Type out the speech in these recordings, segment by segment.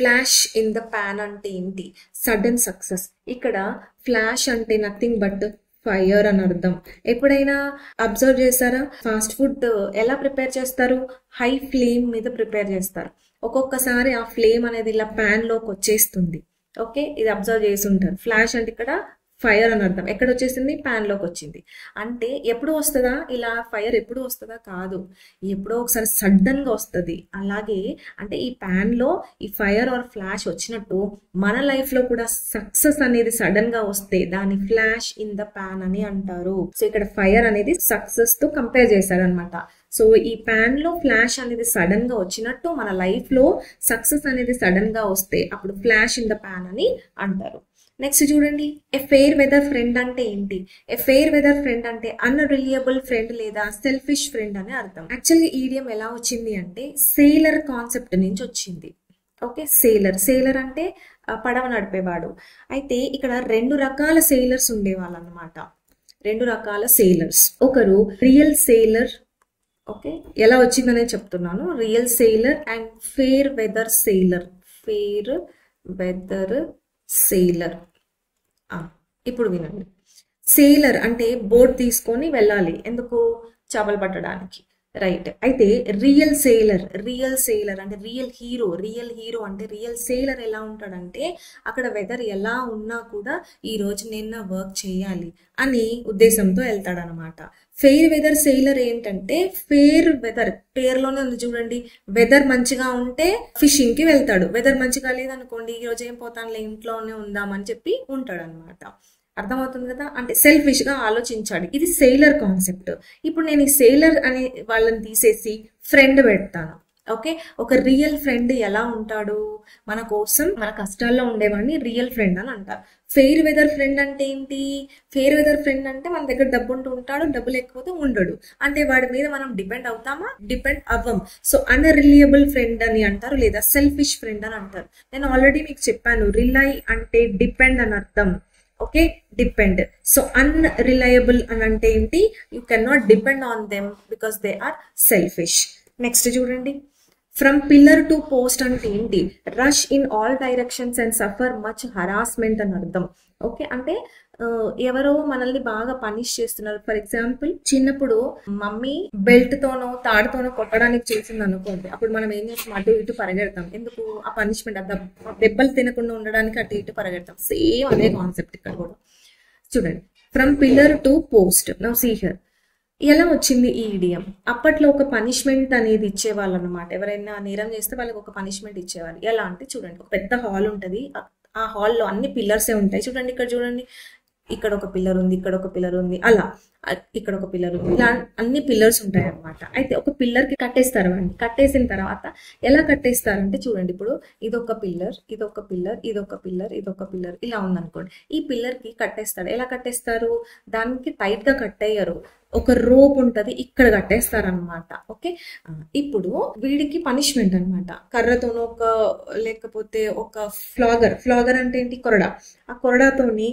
Flash in the pan అంటే ఏంటి? Sudden success. ఇక్కడ ఫ్లాష్ అంటే నథింగ్ బట్ ఫైర్ అని అర్థం. ఎప్పుడైనా అబ్జర్వ్ చేస్తారా? ఫాస్ట్ ఫుడ్ ఎలా ప్రిపేర్ చేస్తారు? హై ఫ్లేమ్ మీద ప్రిపేర్ చేస్తారు. ఒక్కొక్కసారి ఆ ఫ్లేమ్ అనేది ఇలా ప్యాన్ లోకి వచ్చేస్తుంది. ఓకే, ఇది అబ్జర్వ్ చేసి ఉంటారు. ఫ్లాష్ అంటే ఇక్కడ ఫైర్ అని అర్థం. ఎక్కడ వచ్చేసింది? ప్యాన్ లోకి వచ్చింది. అంటే ఎప్పుడు వస్తుందా ఇలా ఫైర్? ఎప్పుడు వస్తుందా? కాదు, ఎప్పుడో ఒకసారి సడన్ గా వస్తుంది. అలాగే అంటే ఈ ప్యాన్ లో ఈ ఫైర్ ఆర్ ఫ్లాష్ వచ్చినట్టు మన లైఫ్ లో కూడా సక్సెస్ అనేది సడన్ గా వస్తే దాన్ని ఫ్లాష్ ఇన్ ద ప్యాన్ అని అంటారు. సో ఇక్కడ ఫైర్ అనేది సక్సెస్ తో కంపేర్ చేశారు అనమాట. సో ఈ ప్యాన్ లో ఫ్లాష్ అనేది సడన్ గా వచ్చినట్టు మన లైఫ్ లో సక్సెస్ అనేది సడన్ గా వస్తే అప్పుడు ఫ్లాష్ ఇన్ ద ప్యాన్ అని అంటారు. నెక్స్ట్ చూడండి, ఏ ఫెయిర్ వెదర్ ఫ్రెండ్ అంటే ఏంటి? ఏ ఫెయిర్ వెదర్ ఫ్రెండ్ అంటే అన్రిలయబుల్ ఫ్రెండ్ లేదా సెల్ఫిష్ ఫ్రెండ్ అని అర్థం. యాక్చువల్లీ ఈడియం ఎలా వచ్చింది అంటే సేలర్ కాన్సెప్ట్ నుంచి వచ్చింది. ఓకే, సేలర్ అంటే పడవ నడిపేవాడు. అయితే ఇక్కడ 2 రకాల సేలర్స్ ఉండేవాళ్ళు అనమాట. 2 రకాల సేలర్స్. ఒకరు రియల్ సేలర్. ఓకే, ఎలా వచ్చిందనే చెప్తున్నాను. Real sailor and fair weather sailor. Fair weather sailor. ఇప్పుడు వినండి. సేలర్ అంటే బోట్ తీసుకొని వెళ్ళాలి. ఎందుకు? చేపలు పట్టడానికి. రైట్. అయితే రియల్ సేలర్ అంటే రియల్ హీరో అంటే రియల్ సేలర్ ఎలా ఉంటాడంటే అక్కడ వెదర్ ఎలా ఉన్నా కూడా ఈ రోజు నేను వర్క్ చేయాలి అని ఉద్దేశంతో వెళ్తాడనమాట. ఫెయిర్ వెదర్ సేలర్ ఏంటంటే ఫెయిర్ వెదర్ పేరులోనే ఉంది చూడండి. వెదర్ మంచిగా ఉంటే ఫిషింగ్ కి వెళ్తాడు. వెదర్ మంచిగా లేదనుకోండి ఈ రోజు ఏం పోతానులే ఇంట్లోనే ఉందామని చెప్పి ఉంటాడు అనమాట. అర్థమవుతుంది కదా? అంటే సెల్ఫిష్ గా ఆలోచించాడు. ఇది సేలర్ కాన్సెప్ట్. ఇప్పుడు నేను ఈ సేలర్ అనే వాళ్ళని తీసేసి ఫ్రెండ్ పెడతాను. ఓకే, ఒక రియల్ ఫ్రెండ్ ఎలా ఉంటాడు? మన కోసం మన కష్టాల్లో ఉండేవాడిని రియల్ ఫ్రెండ్ అని అంటారు. ఫెయిర్ వెదర్ ఫ్రెండ్ అంటే ఏంటి? ఫెయిర్ వెదర్ ఫ్రెండ్ అంటే మన దగ్గర డబ్బు ఉంటూ ఉంటాడు, డబ్బు లేకపోతే ఉండడు. అంటే వాడి మీద మనం డిపెండ్ అవుతామా? డిపెండ్ అవ్వం. సో అన్రిలయబుల్ ఫ్రెండ్ అని అంటారు, లేదా సెల్ఫిష్ ఫ్రెండ్ అని అంటారు. నేను ఆల్రెడీ మీకు చెప్పాను, రిలై అంటే డిపెండ్ అని అర్థం. Okay, depend. సో అన్రిలయబుల్ అని అంటే ఏంటి? You can not depend on them because they are selfish. Next చూడండి, ఫ్రమ్ పిల్లర్ టు పోస్ట్ అంటే ఏంటి? Rush in all directions and suffer much harassment అని అర్థం. ఓకే, అంటే ఎవరో మనల్ని బాగా పనిష్ చేస్తున్నారు. ఫర్ ఎగ్జాంపుల్, చిన్నప్పుడు మమ్మీ బెల్ట్ తోనో తాడుతోనో కొట్టడానికి చేసింది అనుకోండి, అప్పుడు మనం ఏం చేస్తాం? అటు ఇటు పరిగెడతాం. ఎందుకు? ఆ పనిష్మెంట్, దెబ్బలు తినకుండా ఉండడానికి అటు ఇటు పరిగెడతాం. సేమ్ అదే కాన్సెప్ట్ ఇక్కడ కూడా. చూడండి, from pillar to post. Now see here. ఎలా వచ్చింది ఈ ఇడియం? అప్పట్లో ఒక పనిష్మెంట్ అనేది ఇచ్చేవాళ్ళు అనమాట. ఎవరైనా నేరం చేస్తే వాళ్ళకి ఒక పనిష్మెంట్ ఇచ్చేవాళ్ళు. ఎలా అంటే చూడండి, ఒక పెద్ద హాల్ ఉంటుంది. ఆ హాల్లో అన్ని పిల్లర్సే ఉంటాయి. చూడండి, ఇక్కడ చూడండి, ఇక్కడ ఒక పిల్లర్ ఉంది, ఇక్కడ ఒక పిల్లర్ ఉంది, అలా ఇక్కడ ఒక పిల్లర్ ఉంది, ఇలా అన్ని పిల్లర్స్ ఉంటాయి అనమాట. అయితే ఒక పిల్లర్ కి కట్టేస్తారు అండి. కట్టేసిన తర్వాత ఎలా కట్టేస్తారంటే చూడండి, ఇప్పుడు ఇదొక పిల్లర్, ఇదొక పిల్లర్, ఇదొక పిల్లర్, ఇదొక పిల్లర్, ఇలా ఉందనుకోండి. ఈ పిల్లర్ కి కట్టేస్తాడు. ఎలా కట్టేస్తారు? దానికి టైట్ గా కట్టేయరు, ఒక రోప్ ఉంటది, ఇక్కడ కట్టేస్తారనమాట. ఓకే, ఇప్పుడు వీడికి పనిష్మెంట్ అనమాట. కర్రతోనో లేకపోతే ఒక ఫ్లాగర్ అంటే ఏంటి? కొరడా. ఆ కొరడాతోని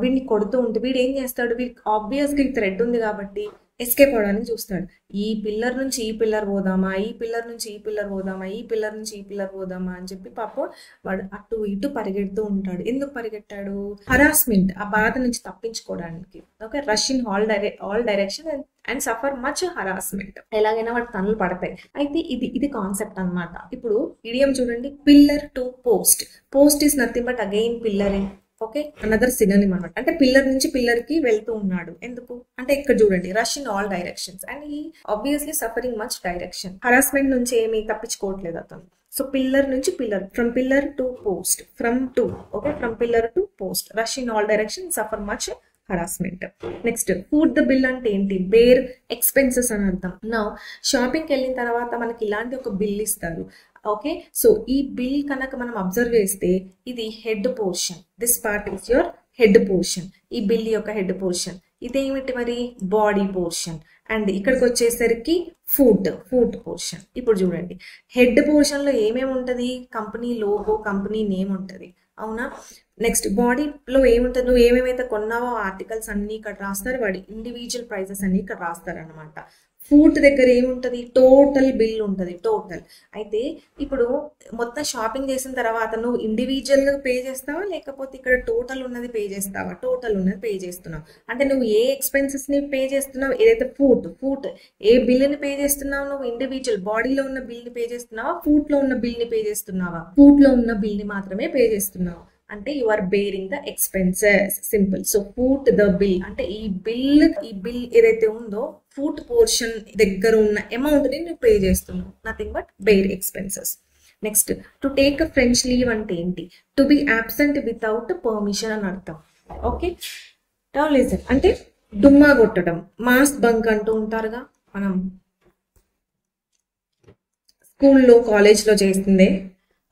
వీడిని కొడుతూ ఉంటే వీడు ఏం చేస్తాడు? వీడికి ఆబ్వియస్ గా ఈ థ్రెడ్ ఉంది కాబట్టి ఎస్కేప్ అవడానికి చూస్తాడు. ఈ పిల్లర్ నుంచి ఈ పిల్లర్ పోదామా, ఈ పిల్లర్ నుంచి ఈ పిల్లర్ పోదామా, ఈ పిల్లర్ నుంచి ఈ పిల్లర్ పోదామా అని చెప్పి పాపం వాడు అటు ఇటు పరిగెడుతూ ఉంటాడు. ఎందుకు పరిగెట్టాడు? హరాస్మెంట్, ఆ బాధ నుంచి తప్పించుకోవడానికి. Okay, rush in all direction and suffer much harassment. ఎలాగైనా వాడు తనలు పడతాయి. అయితే ఇది కాన్సెప్ట్ అనమాట. ఇప్పుడు ఇడియం చూడండి, pillar to post. Post is nothing but again pillaring. Okay, another synonym అనమాట. అంటే పిల్లర్ నుంచి పిల్లర్ కి వెళ్తూ ఉన్నాడు. ఎందుకు అంటే ఇక్కడ చూడండి, rush in all directions and ఈ obviously suffering much direction. Harassment నుంచి ఏమీ తప్పించుకోవట్లేదు అతను. సో పిల్లర్ నుంచి pillar, from pillar to post, from pillar to post, rush in all direction, suffer much harassment. Next, foot the bill అంటే ఏంటి? Bear expenses అని అర్థం. నా షాపింగ్కి వెళ్ళిన తర్వాత మనకి ఇలాంటి ఒక బిల్ ఇస్తారు. ఓకే, సో ఈ బిల్ కనుక మనం అబ్జర్వ్ చేస్తే ఇది head portion. This part is your head portion. ఈ బిల్ యొక్క హెడ్ పోర్షన్. ఇదేమిటి మరి? Body portion. అండ్ ఇక్కడికి వచ్చేసరికి ఫుడ్ పోర్షన్. ఇప్పుడు చూడండి, హెడ్ పోర్షన్ లో ఏమేమి ఉంటది? కంపెనీ లోగో, కంపెనీ నేమ్ ఉంటది, అవునా? నెక్స్ట్, బాడీలో ఏముంటుంది? నువ్వు ఏమేమైతే కొన్నావో ఆర్టికల్స్ అన్ని ఇక్కడ రాస్తారు. వాడి ఇండివిజువల్ ప్రైజెస్ అన్ని ఇక్కడ రాస్తారు అనమాట. ఫుడ్ దగ్గర ఏముంటది, టోటల్ బిల్ ఉంటది, టోటల్. అయితే ఇప్పుడు మొత్తం షాపింగ్ చేసిన తర్వాత నువ్వు ఇండివిజువల్ గా పే చేస్తావా, లేకపోతే ఇక్కడ టోటల్ ఉన్నది పే చేస్తావా? టోటల్ ఉన్నది పే చేస్తున్నావు. అంటే నువ్వు ఏ ఎక్స్పెన్సెస్ ని పే చేస్తున్నావు, ఏదైతే ఫుడ్ ఏ బిల్ ని పే చేస్తున్నావు, నువ్వు ఇండివిజువల్ బాడీలో ఉన్న బిల్ ని పే చేస్తున్నావా, ఫుడ్ లో ఉన్న బిల్ ని పే చేస్తున్నావా? ఫుడ్ లో ఉన్న బిల్ ని మాత్రమే పే చేస్తున్నావు. అంటే you are bearing the expenses, simple. So foot the bill అంటే ఈ బిల్ ఏదైతే ఉందో ఫుడ్ పోర్షన్ దగ్గర ఉన్న అమౌంట్ ని నువ్వు పే చేస్తున్నావు. Nothing but bear expenses. Next, to take a French leave అంటే ఏంటి? To be absent without permission అని అర్థం. ఓకే, లిసన్ అంటే డుమ్మా కొట్టడం, మాస్ బంక్ అంటూ ఉంటారుగా మనం స్కూల్లో కాలేజ్లో చేస్తుందే.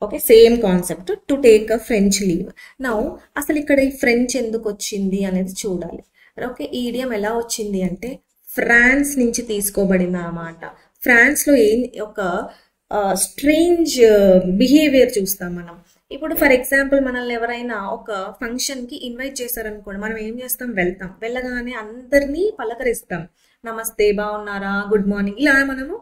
Okay, same concept, to take a French leave. Now అసలు ఇక్కడ ఈ ఫ్రెంచ్ ఎందుకు వచ్చింది అనేది చూడాలి. ఓకే, ఈ ఇడియం ఎలా వచ్చింది అంటే ఫ్రాన్స్ నుంచి తీసుకోబడింది అన్నమాట. ఫ్రాన్స్ లో ఒక స్ట్రేంజ్ బిహేవియర్ చూస్తాం మనం. ఇప్పుడు ఫర్ ఎగ్జాంపుల్ మనల్ని ఎవరైనా ఒక ఫంక్షన్ కి ఇన్వైట్ చేశారనుకోండి, మనం ఏం చేస్తాం, వెళ్తాం. వెళ్ళగానే అందరినీ పలకరిస్తాం, నమస్తే, బాగున్నారా, గుడ్ మార్నింగ్, ఇలా మనము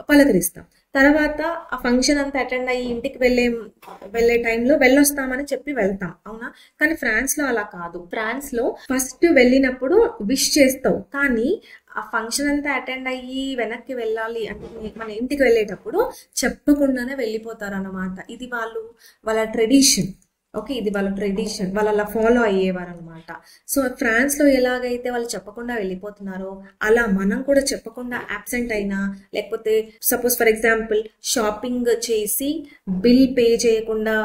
పలకరిస్తాం. తర్వాత ఆ ఫంక్షన్ అంతా అటెండ్ అయ్యి ఇంటికి వెళ్ళే టైంలో వెళ్ళొస్తామని చెప్పి వెళ్తాం, అవునా? కానీ ఫ్రాన్స్ లో అలా కాదు. ఫ్రాన్స్ లో ఫస్ట్ వెళ్ళినప్పుడు విష్ చేస్తావు, కానీ ఆ ఫంక్షన్ అంతా అటెండ్ అయ్యి వెనక్కి వెళ్ళాలి అంటే మన ఇంటికి వెళ్ళేటప్పుడు చెప్పకుండానే వెళ్ళిపోతారు అన్నమాట. ఇది వాళ్ళ ట్రెడిషన్. ఓకే, ఇది వాళ్ళ ట్రెడిషన్, వాళ్ళు అలా ఫాలో అయ్యేవారు అనమాట. సో ఫ్రాన్స్ లో ఎలాగైతే వాళ్ళు చెప్పకుండా వెళ్ళిపోతున్నారో, అలా మనం కూడా చెప్పకుండా అబ్సెంట్ అయినా, లేకపోతే సపోజ్ ఫర్ ఎగ్జాంపుల్ షాపింగ్ చేసి బిల్ పే చేయకుండా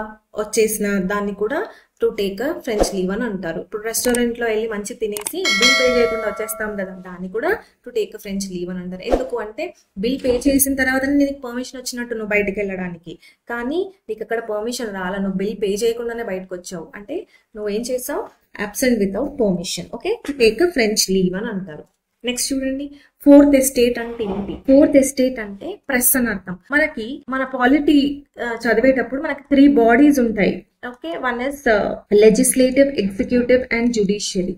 వచ్చేసిన దాన్ని కూడా to take a French leave అని అంటారు. ఇప్పుడు రెస్టారెంట్ లో వెళ్ళి మంచి తినేసి బిల్ పే చేయకుండా వచ్చేస్తాం కదా, దాన్ని కూడా to take a French leave అని అంటారు. ఎందుకు అంటే బిల్ పే చేసిన తర్వాత నీకు పర్మిషన్ వచ్చినట్టు నువ్వు బయటకు వెళ్ళడానికి, కానీ నీకు అక్కడ పర్మిషన్ రాలా, నువ్వు బిల్ పే చేయకుండానే బయటకు వచ్చావు అంటే నువ్వు ఏం చేసావు, absent without permission. Okay, to take a French leave అని అంటారు. నెక్స్ట్ చూడండి, ఫోర్త్ ఎస్టేట్ అంటే ఏంటి? ఫోర్త్ ఎస్టేట్ అంటే ప్రెస్ అని అర్థం. మనకి మన పాలిటీ చదివేటప్పుడు మనకి 3 బాడీస్ ఉంటాయి. Okay, one is legislative, executive and judiciary.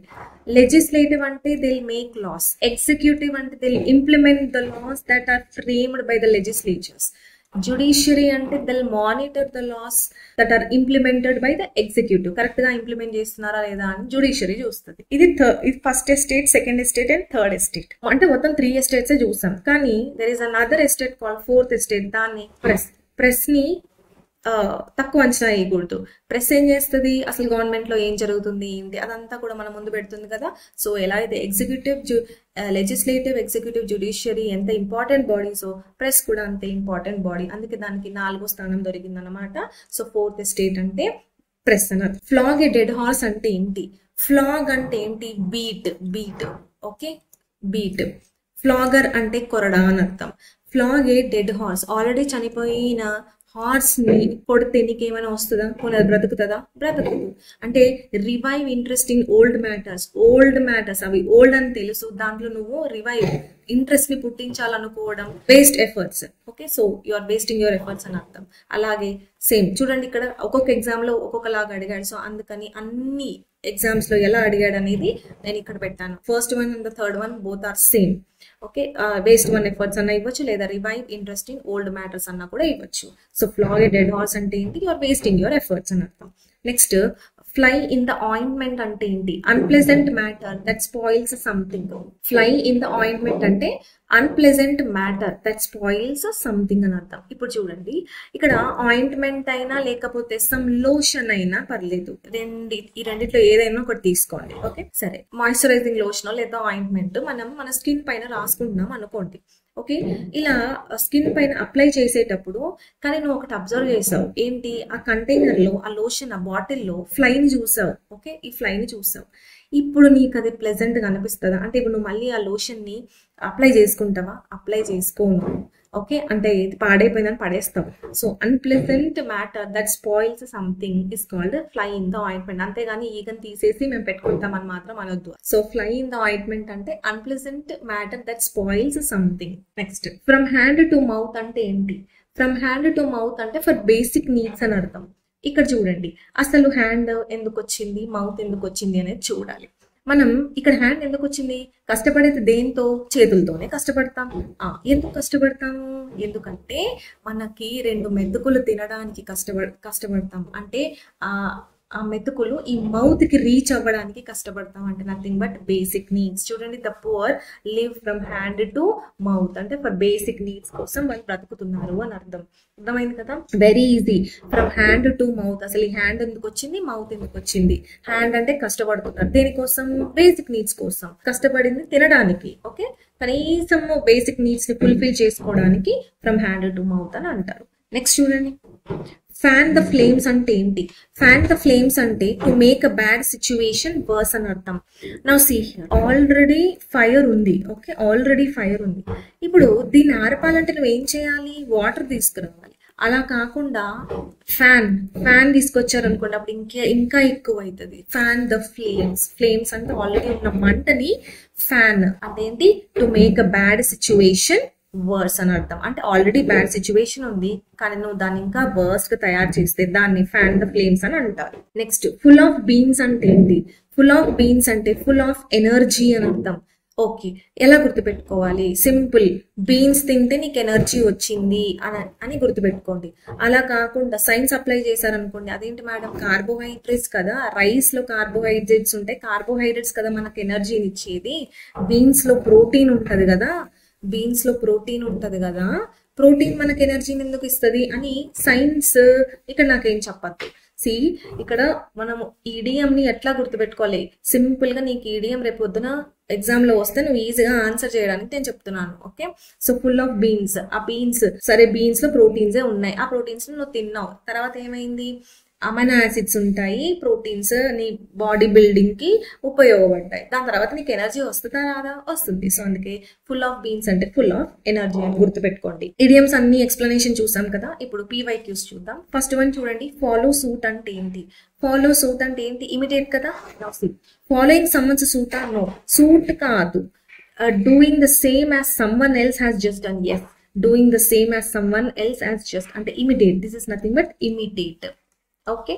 Legislative అంటే they will make laws, executive అంటే they will implement the laws that are framed by the legislatures. Judiciary అంటే they'll monitor the laws that are implemented by the executive. Correct గా implement చేస్తున్నారా లేదా అని judiciary చూస్తుంది. ఇది first estate, second estate and third estate. అంటే మొత్తం 3 estates చూసాం. కానీ there is another estate called fourth estate. దాన్ని ప్రెస్ ని తక్కువ అంచనా వేయకూడదు. ప్రెస్ ఏం చేస్తుంది, అసలు గవర్నమెంట్ లో ఏం జరుగుతుంది ఏంటి అదంతా కూడా మన ముందు పెడుతుంది కదా. సో ఎలా అయితే లెజిస్లేటివ్, ఎగ్జిక్యూటివ్, జ్యుడిషియరీ ఎంత ఇంపార్టెంట్ బాడీసో ప్రెస్ కూడా అంతే ఇంపార్టెంట్ బాడీ. అందుకే దానికి 4వ స్థానం దొరికింది అనమాట. సో ఫోర్త్ ఎస్టేట్ అంటే ప్రెస్ అన్నారు. ఫ్లాగ్ ఏ డెడ్ హార్స్ అంటే ఏంటి? ఫ్లాగ్ అంటే ఏంటి? బీట్. Okay, beat. ఫ్లాగర్ అంటే కొరడా అని అర్థం. Flog a dead horse, already చనిపోయిన హార్స్ ని కొడితే నీకేమైనా వస్తుందా? పోనీ అది బ్రతుకుతుందా? బ్రతుకుతుంది. అంటే revive interest in old matters, అవి ఓల్డ్ అని తెలుసు, దాంట్లో నువ్వు రివైవ్ ఇంట్రెస్ట్ ని పుట్టించాలనుకోవడం, waste efforts. Okay, so you are wasting your efforts అని అర్థం. అలాగే సేమ్ చూడండి, ఇక్కడ ఒక్కొక్క ఎగ్జామ్ లో ఒక్కొక్కలాగా అడిగాడు. సో అందుకని అన్ని ఎగ్జామ్స్ లో ఎలా అడిగాడు అనేది నేను ఇక్కడ పెట్టాను. First one and the third one both are same. Okay, waste one efforts అన్న ఇవ్వచ్చు, లేదా revive interest in old matters అన్న కూడా ఇవ్వచ్చు. So flog a dead horse అంటే ఏంటి? You are wasting your efforts అని అర్థం. Next, fly in the ointment అంటే ఏంటి? Unpleasant matter that spoils something. Fly in the ointment అంటే unpleasant matter that spoils something అని అర్థం. ఇప్పుడు చూడండి, ఇక్కడ ఆయింట్మెంట్ అయినా లేకపోతే సమ్ లోషన్ అయినా పర్లేదు, ఈ రెండిట్లో ఏదైనా ఒకటి తీసుకోండి. ఓకే, సరే, మాయిశ్చరైజింగ్ లోషన్ లేదా ఆయింట్మెంట్ మనం మన స్కిన్ పైన రాసుకుంటున్నాం అనుకోండి. ఓకే, ఇలా స్కిన్ పైన అప్లై చేసేటప్పుడు కానీ నువ్వు ఒకటి అబ్జర్వ్ చేసావు, ఏంటి? ఆ కంటైనర్ లో, ఆ లోషన్, ఆ బాటిల్లో ఫ్లైని చూసావు. ఓకే, ఈ ఫ్లైని చూసావు. ఇప్పుడు నీకు అది ప్లెజెంట్ గా అనిపిస్తుందా? అంటే ఇప్పుడు నువ్వు మళ్ళీ ఆ లోషన్ ని అప్లై చేసుకుంటావా? అప్లై చేసుకోను. ఓకే, అంటే ఇది పాడైపోయిందని పడేస్తావు. So unpleasant matter that spoils something is called fly in the ointment. అంతేగాని ఈగని తీసేసి మేము పెట్టుకుంటామని మాత్రం అనొద్దు. So fly in the ointment అంటే unpleasant matter that spoils something. Next, from hand to mouth అంటే ఏంటి? ఫ్రమ్ హ్యాండ్ టు మౌత్ అంటే ఫర్ బేసిక్ నీడ్స్ అని అర్థం. ఇక్కడ చూడండి, అసలు హ్యాండ్ ఎందుకు వచ్చింది, మౌత్ ఎందుకు వచ్చింది అనేది చూడాలి. మనం ఇక్కడ హ్యాండ్ ఎందుకు వచ్చింది? కష్టపడేది దేంతో? చేతులతోనే కష్టపడతాం. ఎందుకు కష్టపడతాము? ఎందుకంటే మనకి 2 మెతుకులు తినడానికి కష్టపడతాం. అంటే ఆ మెతుకులు ఈ మౌత్ కి రీచ్ అవ్వడానికి కష్టపడతాం. అంటే నథింగ్ బట్ బేసిక్ నీడ్స్. చూడండి, the poor live from hand to mouth. అంటే ఫర్ బేసిక్ నీడ్స్ కోసం వాళ్ళు బ్రతుకుతున్నారు అని అర్థం. అర్థమైంది కదా? Very easy. From hand to mouth. అసలు ఈ హ్యాండ్ ఎందుకు వచ్చింది, మౌత్ ఎందుకు వచ్చింది? హ్యాండ్ అంటే కష్టపడుతున్నారు. దేనికోసం? బేసిక్ నీడ్స్ కోసం. కష్టపడింది తినడానికి. ఓకే, కనీసం బేసిక్ నీడ్స్ ని ఫుల్ఫిల్ చేసుకోవడానికి ఫ్రమ్ హ్యాండ్ టు మౌత్ అని అంటారు. నెక్స్ట్ చూడండి, ఫ్యాన్ ద ఫ్లేమ్స్ అంటే ఏంటి? ఫ్యాన్ ద ఫ్లేమ్స్ అంటే to make a bad situation worse అని అర్థం. Now see here, already fire ఉంది. ఓకే, ఆల్రెడీ ఫైర్ ఉంది. ఇప్పుడు దీన్ని ఆర్పాలంటే నువ్వు ఏం చేయాలి? వాటర్ తీసుకురావాలి. అలా కాకుండా ఫ్యాన్ తీసుకొచ్చారనుకోండి, అప్పుడు ఇంకా ఎక్కువ అవుతుంది. Fan the flames. ఫ్లేమ్స్ అంటే ఆల్రెడీ ఉన్న మంటని ఫ్యాన్ అదేంటి? To make a bad situation worse అని అర్థం. అంటే ఆల్రెడీ బ్యాడ్ సిచ్యువేషన్ ఉంది, కానీ నువ్వు దాన్ని ఇంకా వర్స్ గా తయారు చేస్తే దాన్ని ఫ్యాన్ ద ఫ్లేమ్స్ అని అంటారు. నెక్స్ట్, ఫుల్ ఆఫ్ బీన్స్ అంటే ఏంటి? ఫుల్ ఆఫ్ బీన్స్ అంటే ఫుల్ ఆఫ్ ఎనర్జీ అని అర్థం. ఓకే, ఎలా గుర్తుపెట్టుకోవాలి? సింపుల్, బీన్స్ తింటే నీకు ఎనర్జీ వచ్చింది అని గుర్తుపెట్టుకోండి. అలా కాకుండా సైన్స్ అప్లై చేశారనుకోండి, అదేంటి మేడం, కార్బోహైడ్రేట్స్ కదా, రైస్ లో కార్బోహైడ్రేట్స్ ఉంటాయి, కార్బోహైడ్రేట్స్ కదా మనకు ఎనర్జీని ఇచ్చేది. బీన్స్ లో ప్రోటీన్ ఉంటది కదా, ప్రోటీన్ మనకు ఎనర్జీని ఎందుకు ఇస్తుంది అని సైన్స్ ఇక్కడ నాకేం చెప్పద్దు. సి, ఇక్కడ మనం ఈడిఎం ని ఎట్లా గుర్తుపెట్టుకోవాలి? సింపుల్ గా నీకు ఈడిఎం రేపు పొద్దున ఎగ్జామ్ లో వస్తే నువ్వు ఈజీగా ఆన్సర్ చేయడానికి నేను చెప్తున్నాను. Okay, so full of beans. ఆ బీన్స్, సరే బీన్స్ లో ప్రోటీన్సే ఉన్నాయి, ఆ ప్రోటీన్స్ నువ్వు తిన్నావు, తర్వాత ఏమైంది? అమైనో యాసిడ్స్ ఉంటాయి, ప్రోటీన్స్ నీ బాడీ బిల్డింగ్ కి ఉపయోగపడతాయి. దాని తర్వాత నీకు ఎనర్జీ వస్తుందా రాదా? వస్తుంది. సో అందుకే ఫుల్ ఆఫ్ బీన్స్ అంటే ఫుల్ ఆఫ్ ఎనర్జీ అని గుర్తుపెట్టుకోండి. ఇడియమ్స్ అన్ని ఎక్స్ప్లెనేషన్ చూసాం కదా, ఇప్పుడు PYQs చూద్దాం. ఫస్ట్ వన్ చూడండి, ఫాలో సూట్ అంటే ఏంటి? ఫాలో సూట్ అంటే ఏంటి? ఇమిటేట్ కదా. Following summons suit no, suit కాదు. Doing the same as someone else has just done. Yes, doing the same as someone else has just అంటే imitate. This is nothing but imitate. Okay,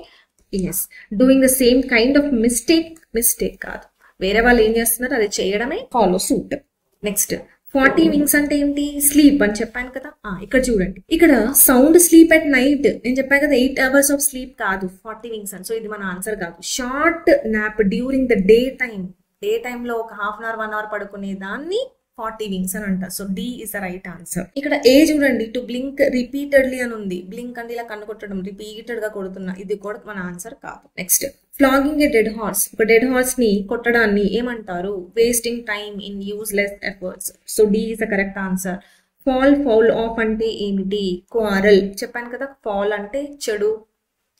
yes, doing the same kind of mistake కాదు, వేరే వాళ్ళు ఏం చేస్తున్నారు అది చేయడమే follow suit. Next, 40 wings అంటే ఏంటి? స్లీప్ అని చెప్పాను కదా. ఇక్కడ చూడండి, ఇక్కడ సౌండ్ స్లీప్ అట్ నైట్ నేను చెప్పాను కదా, 8 hours ఆఫ్ స్లీప్ కాదు 40 వింగ్స్ అని. సో ఇది మన ఆన్సర్ కాదు. Short nap during the day time లో ఒక హాఫ్ అన్ అవర్ 1 hour పడుకునే దాన్ని 40 వింగ్స్ అని అంటారు. So D is the right answer. ఇక్కడ ఏ చూడండి, టు బ్లింక్ రిపీటెడ్లీ అని ఉంది. బ్లింక్ అంటే ఇలా కన్ను కొట్టడం, రిపీటెడ్ గా కొడుతున్నా, ఇది కూడా మన ఆన్సర్ కాదు. నెక్స్ట్, ఫ్లాగింగ్ ఏ డెడ్ హార్స్. ఒక డెడ్ హార్స్ ని కొట్టడాన్ని ఏమంటారు? Wasting time in useless efforts. So D is the correct answer. Foul of అంటే ఏమిటి? క్వారల్. చెప్పాను కదా, ఫాల్ అంటే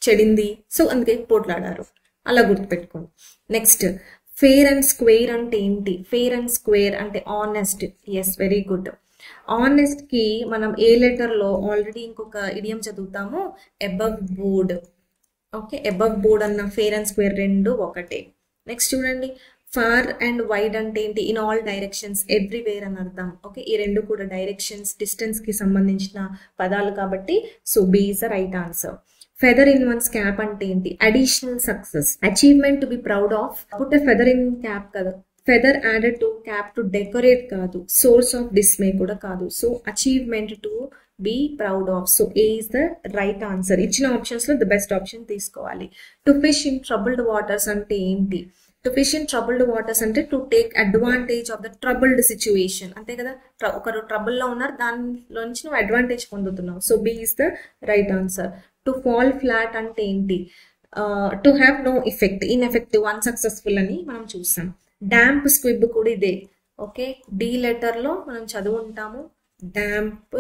చెడింది, సో అందుకే పోట్లాడారు, అలా గుర్తుపెట్టుకోండి. నెక్స్ట్, ఫేర్ అండ్ స్క్వేర్ అంటే ఏంటి? ఫేర్ అండ్ స్క్వేర్ అంటే honest. Yes, very good. Honest కి మనం ఏ లెటర్ లో ఆల్రెడీ ఇంకొక ఇడియం చదువుతాము, above board. Okay, above board అన్న ఫేర్ అండ్ స్క్వేర్ రెండు ఒకటే. నెక్స్ట్ చూడండి, ఫార్ అండ్ వైడ్ అంటే ఏంటి? ఇన్ ఆల్ డైరెక్షన్స్, ఎవ్రీవేర్ అని అర్థం. ఓకే, ఈ రెండు కూడా డైరెక్షన్స్, డిస్టెన్స్ కి సంబంధించిన పదాలు కాబట్టి so B is the right answer. Feather in one's cap అంటే ఏంటి? Additional success, achievement to be proud of. Put a feather in cap కదా, feather added to cap to decorate కాదు, సోర్స్ ఆఫ్ డిస్మే కూడా కాదు. So achievement to be proud of. So A is the right answer. ఇచ్చిన options లో the best option తీసుకోవాలి. To fish in troubled waters అంటే ఏంటి? To fish in troubled waters అంటే to take advantage of the troubled situation. అంతే కదా, ఒకరు ట్రబుల్లో ఉన్నారు, దానిలో నుంచి నువ్వు అడ్వాంటేజ్ పొందుతున్నావు. So B is the right answer. To fall flat అంటే ఏంటి? To have no effect, ineffective, unsuccessful అని మనం చూసాం. డాంప్ స్క్విబ్ కూడా ఇదే. ఓకే, D లెటర్ లో మనం చదువుంటాము డాంప్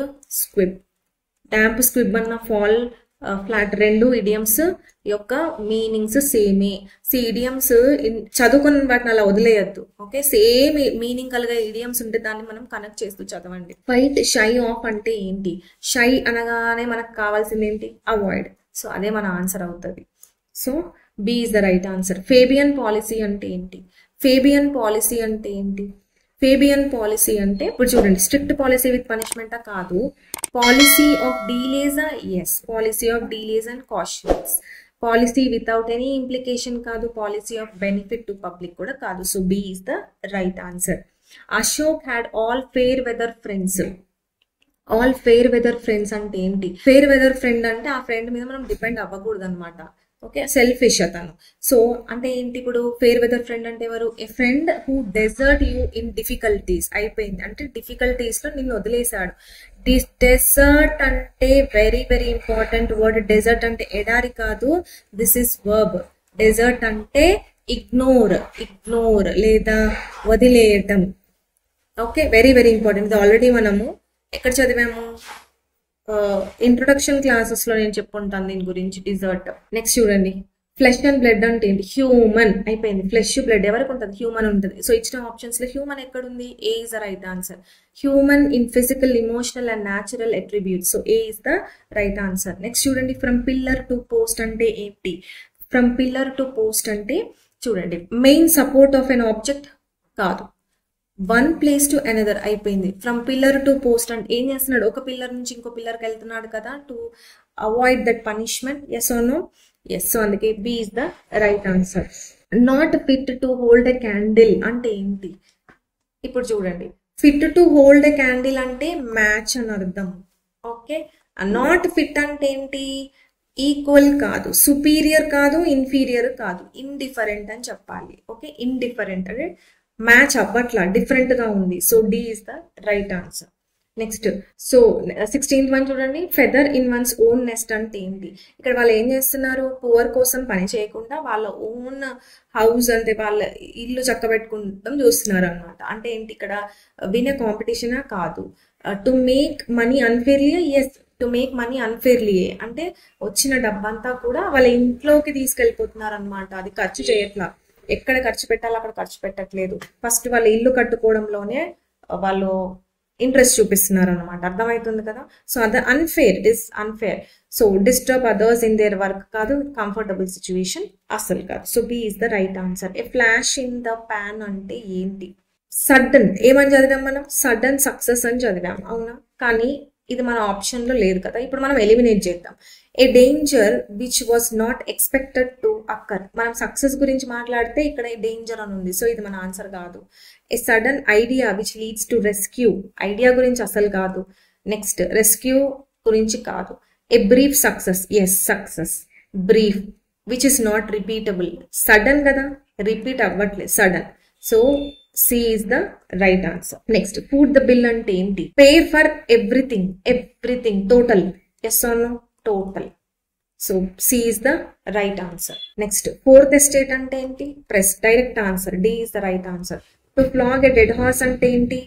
స్క్విబ్ అన్న ఫాల్ ఫ్లాట్ రెండు ఇడియమ్స్ యొక్క మీనింగ్స్ సేమే. ఇడియమ్స్ చదువుకున్న వాటిని అలా వదిలేయద్దు. ఓకే, సేమ్ మీనింగ్ కలిగే ఇడియమ్స్ ఉంటే దాన్ని మనం కనెక్ట్ చేస్తూ చదవండి. ఫైట్ షై ఆఫ్ అంటే ఏంటి? షై అనగానే మనకు కావాల్సింది ఏంటి? అవాయిడ్. సో అదే మన ఆన్సర్ అవుతుంది. So B is the right answer. Fabian policy అంటే ఏంటి? ఫేబియన్ పాలసీ అంటే ఇప్పుడు చూడండి, స్ట్రిక్ట్ పాలసీ విత్ పనిష్మెంటా? కాదు. పాలసీ ఆఫ్ డీలేజా? Yes, policy of delays and cautions. Policy without any implication కాదు, policy of benefit to public కూడా కాదు. So B is the right answer. Ashok had all fair weather friends. All fair weather friends అంటే ఏంటి? Fair weather friend అంటే ఆ friend మీద మనం depend అవ్వకూడదు అనమాట. ఓకే, సెల్ఫిష్ అతను. సో అంటే ఏంటి ఇప్పుడు ఫెయిర్ వెదర్ ఫ్రెండ్ అంటే ఎవరు? A friend who desert you in difficulties. అయిపోయింది, అంటే డిఫికల్టీస్ లో నిన్ను వదిలేశాడు. డెజర్ట్ అంటే very very important word. Desert అంటే ఎడారి కాదు, దిస్ ఇస్ వర్బ్. డెజర్ట్ అంటే ఇగ్నోర్, ఇగ్నోర్ లేదా వదిలేయటం. Okay, very very important. ఇది ఆల్రెడీ మనము ఎక్కడ చదివాము? ఇంట్రొడక్షన్ క్లాసెస్ లో నేను చెప్పుకుంటాను దీని గురించి, డిజర్ట్. నెక్స్ట్ చూడండి, ఫ్లెష్ అండ్ బ్లడ్ అంటే ఏంటి? హ్యూమన్. అయిపోయింది, ఫ్లెష్ బ్లడ్ ఎవరికి ఉంటుంది? హ్యూమన్ ఉంటుంది. సో ఇచ్చిన ఆప్షన్స్ లో హ్యూమన్ ఎక్కడుంది? A is the right answer. Human in physical, emotional and natural attributes. So A is the right answer. Next చూడండి, ఫ్రమ్ పిల్లర్ టు పోస్ట్ అంటే ఏంటి? ఫ్రమ్ పిల్లర్ టు పోస్ట్ అంటే చూడండి, main support of an object కాదు, one place to another. అయిపోయింది. From pillar to post అంటే ఏం చేస్తున్నాడు? ఒక పిల్లర్ నుంచి ఇంకో పిల్లర్కి వెళ్తున్నాడు కదా, to avoid that punishment. Yes or no? Yes. So అందుకే B is the right answer. Not fit to hold a candle అంటే ఏంటి? ఇప్పుడు చూడండి, fit to hold a candle అంటే మ్యాచ్ అని అర్థం. ఓకే, నాట్ ఫిట్ అంటే ఏంటి? ఈక్వల్ కాదు, సుపీరియర్ కాదు, ఇన్ఫీరియర్ కాదు, ఇండిఫరెంట్ అని చెప్పాలి. ఓకే, ఇండిఫరెంట్ అంటే మ్యాచ్ అవ్వట్లా, డిఫరెంట్ గా ఉంది. So D is the right answer. Next, so 16th one చూడండి, feather in one's own nest అంటే ఏంటి? ఇక్కడ వాళ్ళు ఏం చేస్తున్నారు? పువర్ కోసం పని చేయకుండా వాళ్ళ ఓన్ హౌస్ అంటే వాళ్ళ ఇల్లు చక్కబెట్టుకుంటాం చూస్తున్నారు అనమాట. అంటే ఏంటి ఇక్కడ? వినే కాంపిటీషనా? కాదు. To make money unfairly. Yes, to make money unfairly అంటే వచ్చిన డబ్బంతా కూడా వాళ్ళ ఇంట్లోకి తీసుకెళ్ళిపోతున్నారు అనమాట. అది ఖర్చు చేయట్లా, ఎక్కడ ఖర్చు పెట్టాలో అక్కడ ఖర్చు పెట్టట్లేదు. ఫస్ట్ వాళ్ళ ఇల్లు కట్టుకోవడంలోనే వాళ్ళు ఇంట్రెస్ట్ చూపిస్తున్నారు అనమాట. అర్థమవుతుంది కదా? సో అది unfair, it is unfair. So disturb others in their work కాదు, కంఫర్టబుల్ సిచ్యువేషన్ అసలు కాదు. So B is the right answer. A flash in the pan అంటే ఏంటి? సడన్. ఏమని చదివాం మనం? సడన్ సక్సెస్ అని చదివాం, అవునా? కానీ ఇది మన ఆప్షన్ లో లేదు కదా. ఇప్పుడు మనం ఎలిమినేట్ చేద్దాం. A danger which was not expected to occur. మనం సక్సెస్ గురించి మాట్లాడితే ఇక్కడ డేంజర్ అని ఉంది. సో ఇది మన ఆన్సర్ కాదు. A sudden idea which leads to rescue. Idea గురించి అసలు కాదు. నెక్స్ట్, రెస్క్యూ గురించి కాదు. A brief success. Yes, success brief which is not repeatable. Sudden కదా, రిపీట్ అవ్వట్లేదు, sudden. So C is the right answer. Next, foot the bill అంటే ఏంటి? Pay for everything, everything, total. Yes or no? Total. So C is the right answer. Next, fourth estate అంటే ఏంటి? Press. Direct answer. D is the right answer. To flog a dead horse అంటే ఏంటి?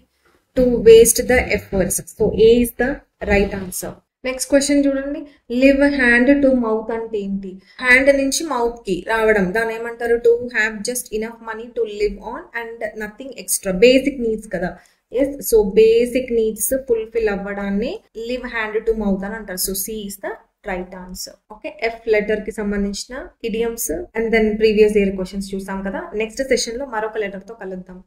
To waste the efforts. So A is the right answer. Next question చూడండి, live hand to mouth అంటే ఏంటి? Hand నుంచి mouth కి రావడం, దాని ఏమంటారు? To have just enough money to live on and nothing extra. Basic needs కదా. Yes, so basic needs fulfil అవ్వడాన్ని లివ్ హ్యాండ్ టు మౌత్ అని అంటారు. So C is the right answer. Okay, F letter కి సంబంధించిన idioms and then previous year questions చూసాం కదా. Next session లో మరొక లెటర్ తో కలుద్దాం.